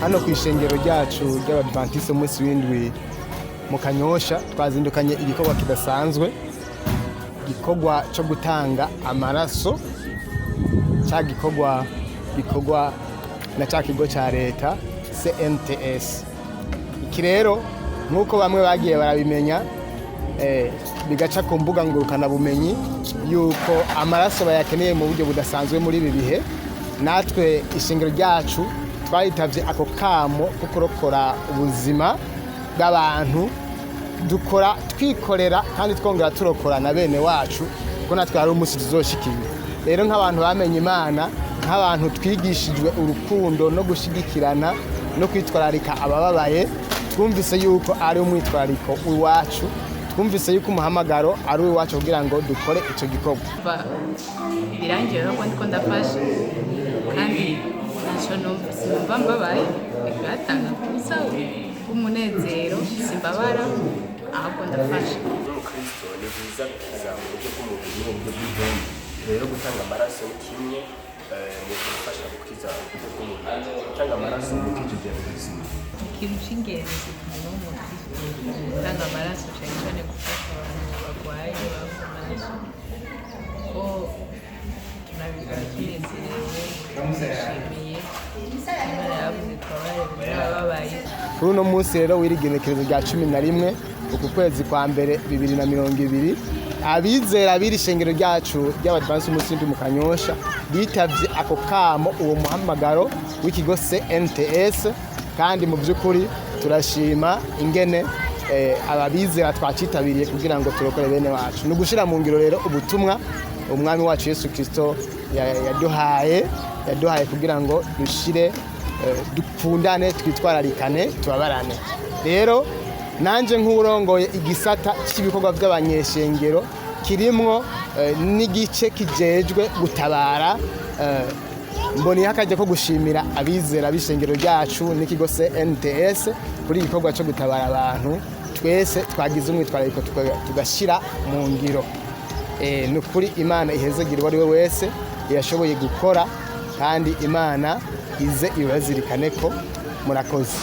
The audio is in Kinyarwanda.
Hano kw'Ishengero ryacu ry'Abadiventiste umunsi w'indwi mu Kanyosha twazindukanye igikorwa kidasanzwe, igikorwa cyo gutanga amaraso, cya gikorwa na cya kigo cya leta CNTS. Iki rero nk'uko bamwe bagiye barabimenya bigaca ku mbuga ngurukana bumenyi yuko amaraso bayakeneye mu buryo budasanzwe muri ibi bihe, natwe ishengero ryacu twayitavye ako kamo ko kurokora ubuzima bw'abantu, dukora twikorera kandi twongera turokora na bene wacu, kuko natwe hari umunsi tuzoshikira. Rero nk'abantu bamenye Imana, nk'abantu twigishijwe urukundo no gushigikirana no kwitwararika abababaye, twumvise yuko ari umwitwarariko iwacu, twumvise yuko umuhamagaro ari uwacu kugira ngo dukore ico gikorwa. Birangiye rero ndiko ndafasha kandi simba mbabaye, bigatanga kuza umunezero, simbabara ahubwo ndafasha. Kristo ni bwiza kuza mu buryo bw'umubiri n'uburyo bw'idini. Rero gutanga amaraso ni kimwe mu gufasha gukiza uburyo bw'umubiri. Gutanga amaraso ni ukijije ubuzima. Ikintu cy'ingenzi mu Kristo, gutanga amaraso cyane cyane gufasha abantu barwaye amaraso. Ko tunabiga tunezerewe, twishimiye, Imana yavuze twabaye. Kuri uno munsi rero w'irigenekerezo rya 11 uku kwezi kwa mbere 2020, abizera b'iri shengero ryacu ry'Abadiventiste umunsi w'indwi mu Kanyosha bitavye ako kamo, uwo muhamagaro w'ikigo CNTS, kandi mu by'ukuri turashima ingene ababizera twacitabiriye kugira ngo turokore bene wacu. Ni ugushira mu ngiro rero ubutumwa umwami wacu Yesu Kristo yaduhaye kugira ngo dushire dukundane, twitwararikane, tubabarane. Rero nanje nk'urongoye igisata cy'ibikorwa by'abanyeshengero kirimwo n'igice kijejwe gutabara, mboniye akaje ko gushimira abizera b'ishengero ryacu n'ikigo CNTS kuri igikorwa cyo gutabara abantu. Twese twagize umwitwarariko tugashira mu ngiro. Ni ukuri Imana ihezegire uwo ari we wese yashoboye gukora, kandi Imana ize ibazirikane ko murakoze.